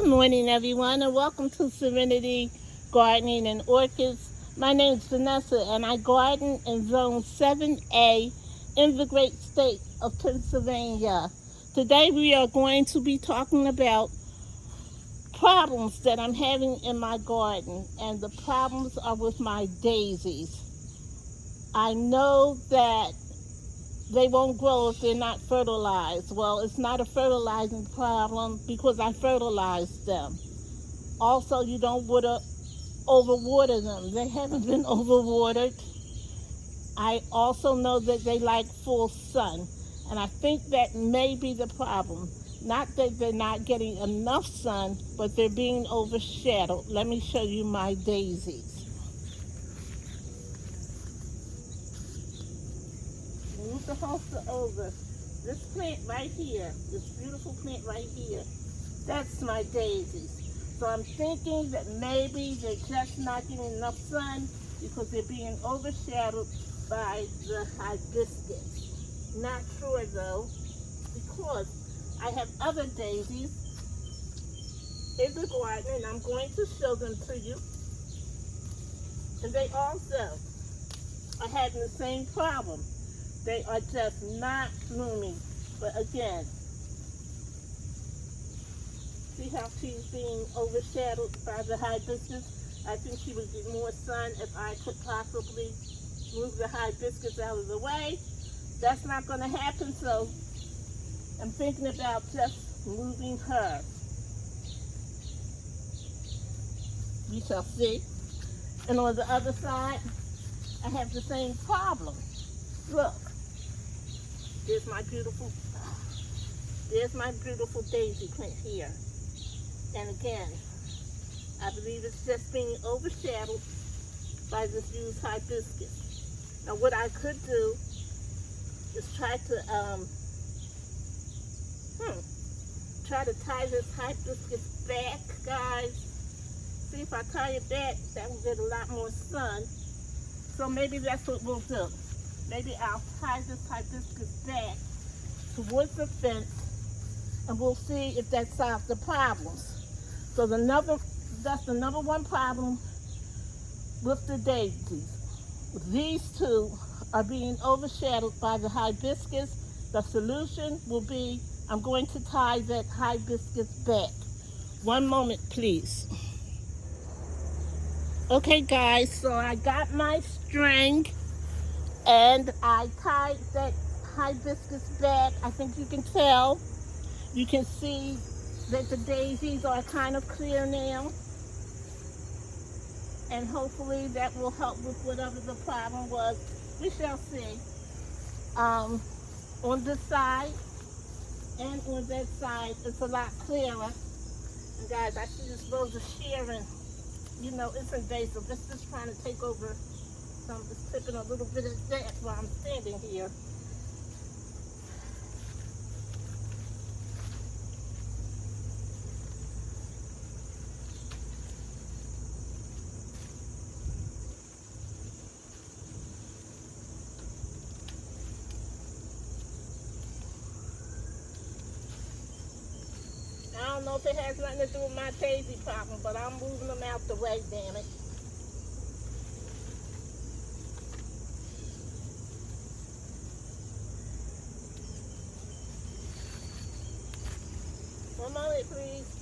Good morning, everyone, and welcome to Serenity Gardening and Orchids. My name is Vanessa, and I garden in Zone 7A in the great state of Pennsylvania. Today, we are going to be talking about problems that I'm having in my garden, and the problems are with my daisies. I know that they won't grow if they're not fertilized. Well, it's not a fertilizing problem because I fertilized them. Also, you don't overwater them. They haven't been overwatered. I also know that they like full sun, and I think that may be the problem. Not that they're not getting enough sun, but they're being overshadowed. Let me show you my daisies. Move the hosta over. This plant right here, this beautiful plant right here, that's my daisies. So I'm thinking that maybe they're just not getting enough sun because they're being overshadowed by the hibiscus. Not sure though, because I have other daisies in the garden and I'm going to show them to you. And they also are having the same problem. They are just not blooming. But again, see how she's being overshadowed by the hibiscus? I think she would get more sun if I could possibly move the hibiscus out of the way. That's not going to happen, so I'm thinking about just moving her. We shall see. And on the other side, I have the same problem. Look, there's my beautiful daisy plant here. And again, I believe it's just being overshadowed by this used hibiscus. Now what I could do is try to tie this hibiscus back, guys. See if I tie it back, that will get a lot more sun. So maybe that's what we'll do. Maybe I'll tie this hibiscus back towards the fence and we'll see if that solves the problems. So that's the number one problem with the daisies. These two are being overshadowed by the hibiscus. The solution will be I'm going to tie that hibiscus back. One moment, please. Okay, guys, so I got my string and I tied that hibiscus back. I think you can tell. You can see that the daisies are kind of clear now. And hopefully that will help with whatever the problem was. We shall see. On this side and on that side, it's a lot clearer. And guys, I see this rose of sharing. You know, it's invasive. It's just trying to take over some. It's tipping a little bit of that while I'm standing here. I don't know if it has nothing to do with my daisy problem, but I'm moving them out the way, damn it. One moment, please.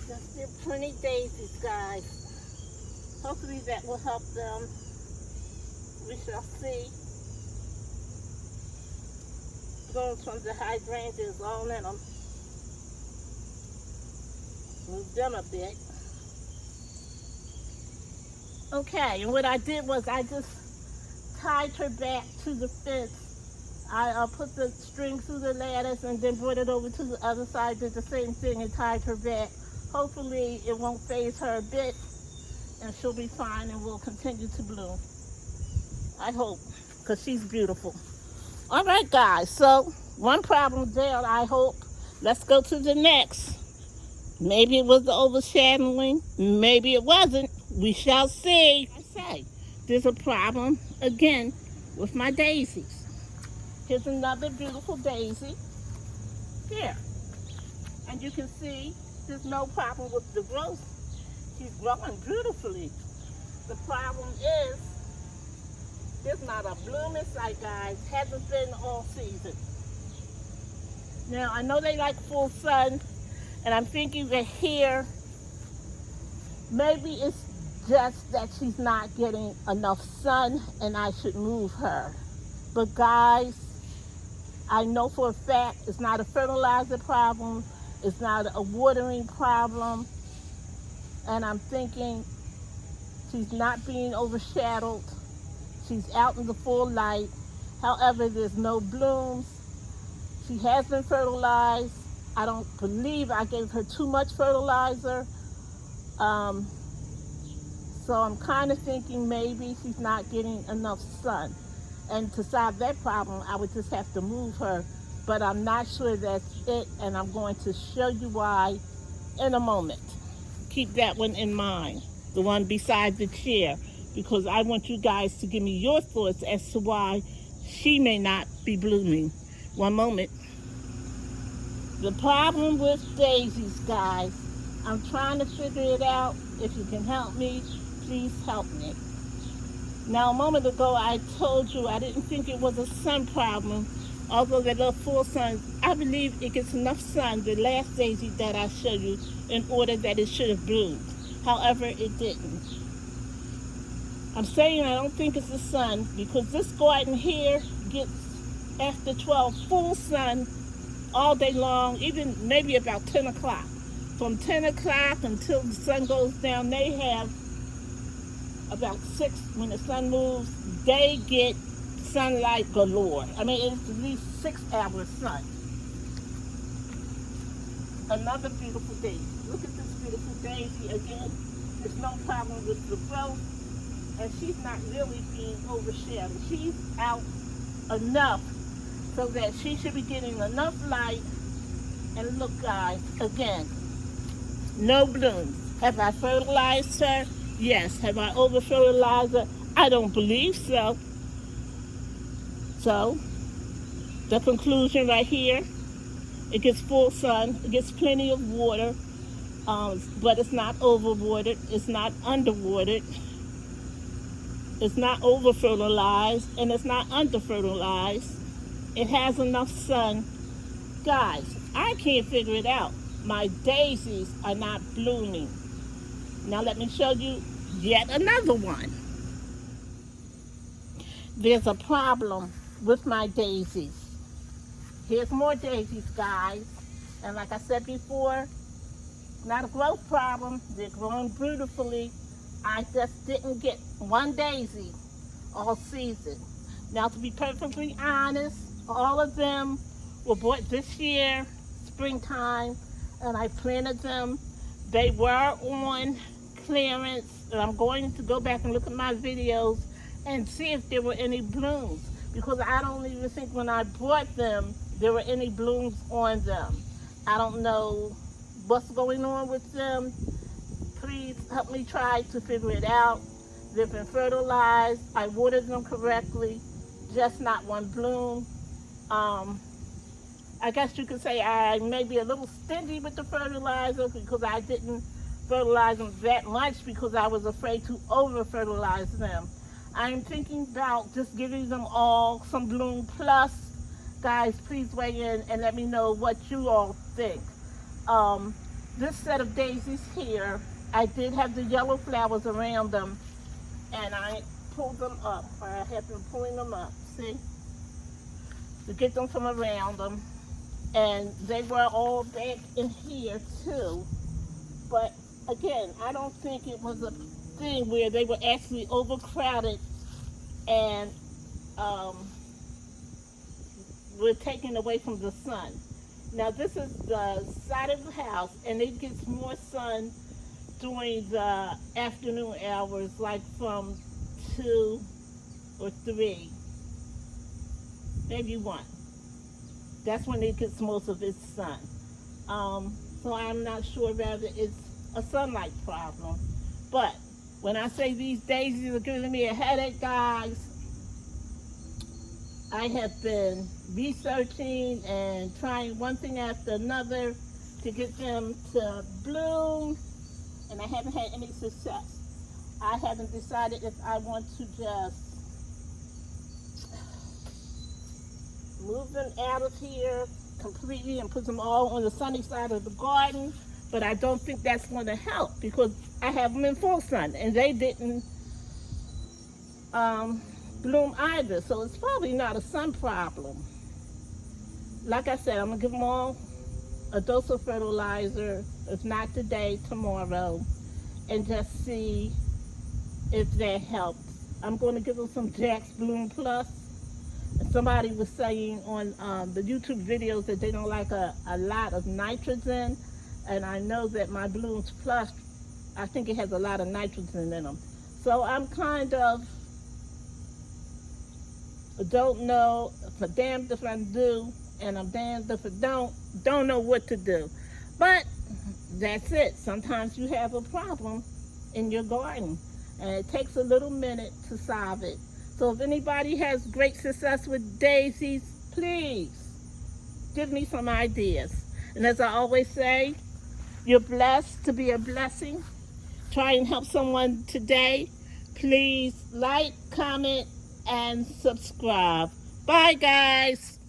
There's still plenty daisies, guys. Hopefully that will help them. We shall see. Going from the hydrangeas all in them. Move them a bit. Okay, and what I did was I just tied her back to the fence. I put the string through the lattice and then brought it over to the other side, did the same thing and tied her back. Hopefully it won't phase her a bit and she'll be fine and will continue to bloom. I hope, because she's beautiful. All right, guys, so one problem there, I hope. Let's go to the next. Maybe it was the overshadowing. Maybe it wasn't. We shall see. I say, there's a problem again with my daisies. Here's another beautiful daisy. Here. And you can see there's no problem with the growth. She's growing beautifully. The problem is there's not a bloom in sight, guys. Hasn't been all season. Now, I know they like full sun, and I'm thinking that here, maybe it's just that she's not getting enough sun and I should move her. But guys, I know for a fact it's not a fertilizer problem, it's not a watering problem, and I'm thinking she's not being overshadowed. She's out in the full light. However, there's no blooms. She has been fertilized. I don't believe I gave her too much fertilizer. So I'm kind of thinking maybe she's not getting enough sun. And to solve that problem, I would just have to move her. But I'm not sure that's it, and I'm going to show you why in a moment. Keep that one in mind, the one beside the chair, because I want you guys to give me your thoughts as to why she may not be blooming. One moment. The problem with daisies, guys, I'm trying to figure it out. If you can help me, please help me. Now, a moment ago, I told you I didn't think it was a sun problem, although they love full sun. I believe it gets enough sun, the last daisy that I showed you, in order that it should have bloomed. However, it didn't. I'm saying I don't think it's the sun because this garden here gets, after 12, full sun all day long, even maybe about 10 o'clock. From 10 o'clock until the sun goes down, they have about 6, when the sun moves, they get sunlight galore. I mean, it's at least 6 hours sun. Another beautiful daisy. Look at this beautiful daisy again. There's no problem with the growth, and she's not really being overshadowed. She's out enough so that she should be getting enough light. And look, guys, again, no blooms. Have I fertilized her? Yes. Have I over-fertilized her? I don't believe so. So, the conclusion right here, it gets full sun, it gets plenty of water, but it's not overwatered, it's not underwatered, it's not over-fertilized, and it's not under-fertilized. It has enough sun. Guys, I can't figure it out. My daisies are not blooming. Now let me show you yet another one. There's a problem with my daisies. Here's more daisies, guys. And like I said before, not a growth problem. They're growing beautifully. I just didn't get one daisy all season. Now, to be perfectly honest, all of them were bought this year, springtime, and I planted them. They were on clearance, and I'm going to go back and look at my videos and see if there were any blooms, because I don't even think when I bought them there were any blooms on them. I don't know what's going on with them. Please help me try to figure it out. They've been fertilized. I watered them correctly, just not one bloom. I guess you could say I may be a little stingy with the fertilizer because I didn't fertilize them that much because I was afraid to over-fertilize them. I'm thinking about just giving them all some bloom plus. Guys, please weigh in and let me know what you all think. This set of daisies here, I did have the yellow flowers around them, and I pulled them up. I have been pulling them up, see, to get them from around them. And they were all back in here too. But again, I don't think it was a thing where they were actually overcrowded and were taken away from the sun. Now this is the side of the house, and it gets more sun during the afternoon hours, like from 2 or 3, maybe 1. That's when it gets most of its sun. So I'm not sure whether it's a sunlight problem. But when I say these daisies are giving me a headache, guys, I have been researching and trying one thing after another to get them to bloom, and I haven't had any success. I haven't decided if I want to just move them out of here completely and put them all on the sunny side of the garden, but I don't think that's going to help because I have them in full sun and they didn't um, bloom either, so it's probably not a sun problem. Like I said, I'm going to give them all a dose of fertilizer, if not today, tomorrow, and just see if that helps. I'm going to give them some Jack's Bloom Plus. Somebody was saying on the YouTube videos that they don't like a lot of nitrogen, and I know that my Blooms Plus, I think it has a lot of nitrogen in them. So I'm kind of don't know if I'm damned if I do, and I'm damned if I don't know what to do. But that's it. Sometimes you have a problem in your garden, and it takes a little minute to solve it. So if anybody has great success with daisies, please give me some ideas. And as I always say, you're blessed to be a blessing. Try and help someone today. Please like, comment, and subscribe. Bye, guys.